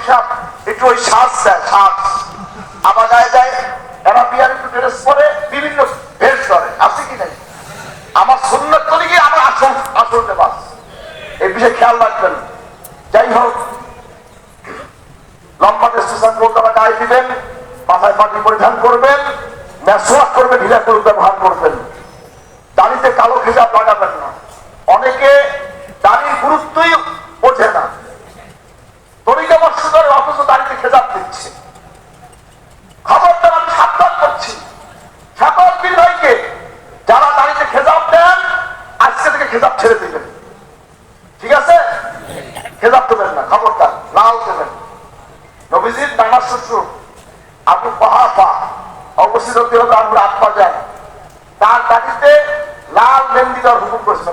সাহেব একটু ওই শ্বাস দেয়, শ্বাস আমার গায়ে যায়, এরা বিয়ার একটু ড্রেস পরে বিভিন্ন ভেস করে, আছে কি নাই? আমার সুন্নত করে গিয়ে আমার আসল বাস, এই বিষয়ে খেয়াল রাখবেন। যাই হোক, লম্বা স্টেশন কলকাতা গায়ে দিবেন, মাথায় পাগড়ি পরিধান করবেন, মেসওয়াক করবেন, ঢিলা করে ব্যবহার করবেন, দাড়িতে কালো খেজাব লাগাবেন না। অনেকে দাড়ির গুরুত্বই বোঝে না, তরিকা মস্ত করে অথচ দাড়িতে খেজাব দিচ্ছে। খবরদার, আমি সাবধান করছি সাধারণ বিনয়কে, যারা দাড়িতে খেজাব দেন আজকে থেকে খেজাব ছেড়ে দিবেন, ঠিক আছে? খেজাব দেবেন না, খবরদার, লাল দেবেন। নবীজির নানা শ্বশুর আবু কুহাফা অবস্থিত আমরা আত্মা যান, তার দাড়িতে লাল মেহেন্দি দেওয়ার হুকুম করেছে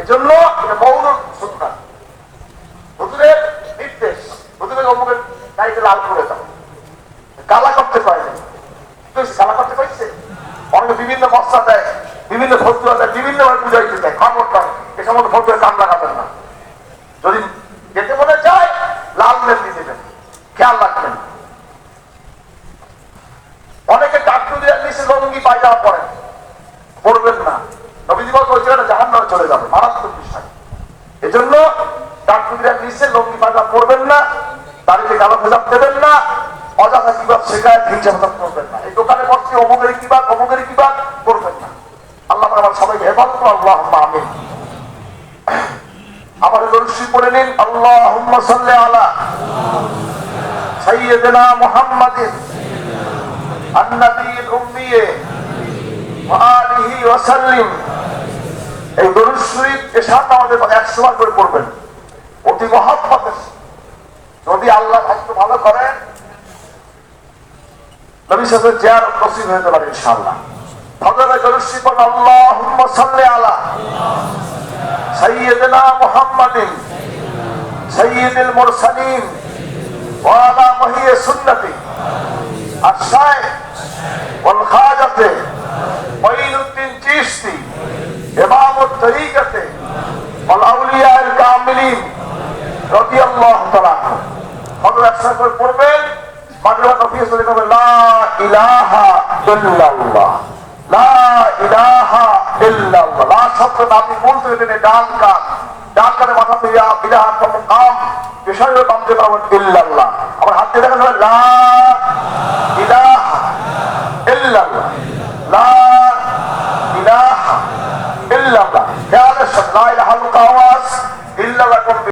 এজন্য এটা মৌন সুন্নাত, হুজুরের নির্দেশ। হুজুরের অমুকের দাড়িতে লাল করে দাও, কালা করতে পারেনি, কালা করতে পারছে। অনেকে বিভিন্ন মশলা দেয়, বিভিন্ন ফতুয়া দেয়, বিভিন্ন ভাবে বুঝাইতে দেয়। খবরদার, এ সমস্ত ফতুয়া কান লাগাবেন না। যদি যেতে মনে চায় লাল মেহেন্দি দেবেন, খেয়াল রাখবেন। অনেকে ডাক্তার নিচে লঙ্গি পায়জামা পড়েন, পড়বেন না। নবীজি বলতে ওই জায়গাটা জাহান্নামে চলে যাবে, মারাত্মক বিষয়। এজন্য ডাক্তার নিচে লঙ্গি পায়জামা পড়বেন না, দাড়িতে কালো খেজাব দেবেন না, অযথা কিবাদ শেখায় হিংসা করবেন না। এই দোকানে বসে অমুকের কিবাদ করবেন না। আল্লাহ আমার সবাইকে হেফাজত করুন, আল্লাহুম্মা আমিন। আমার দরুদ পড়ে নিন, আল্লাহুম্মা সাল্লি আলা সাইয়্যিদিনা মুহাম্মাদিন আন-নাবিয়্যিল উম্মি ওয়া আলিহি ওয়া সাল্লিম। এই দরুদ শরীফ এশাত আমাদের 100 বার করে পড়বেন, অতি মহব্বতের। যদি আল্লাহ ভক্ত ভালো করেন, নবী সাল্লাল্লাহু আলাইহি জিয়ারত নসিব হতে পারে ইনশাআল্লাহ। হযরত দরুদ শরীফ আল্লাহুম্মা সাল্লি আলা সাইয়্যিদিনা মুহাম্মাদিন সাইয়্যিদিল মুরসালিন ওয়া আলা মাহিয়া সুন্নতি আশ-শাইখ ওয়াল খাজাতে মুঈনুদ্দিন চিশতি ইমামুত তরিকাতে ওয়াল আউলিয়া আল কামিলিন রাদিয়াল্লাহু তাআলা। হযরত একসাথে করে পড়বেন, মাদ্রাসা নফিস বলে তবে লা ইলাহা ইল্লাল্লাহ, লা ইলাহা ইল্লাল্লাহ। লা শব্দটা আপনি বলতে দেন ডান কানে মাথা দিয়ে ইলাহা কাম বিষয় বামতে পারবেন ইল্লাল্লাহ। আমার হাত দিয়ে দেখা যাবে লা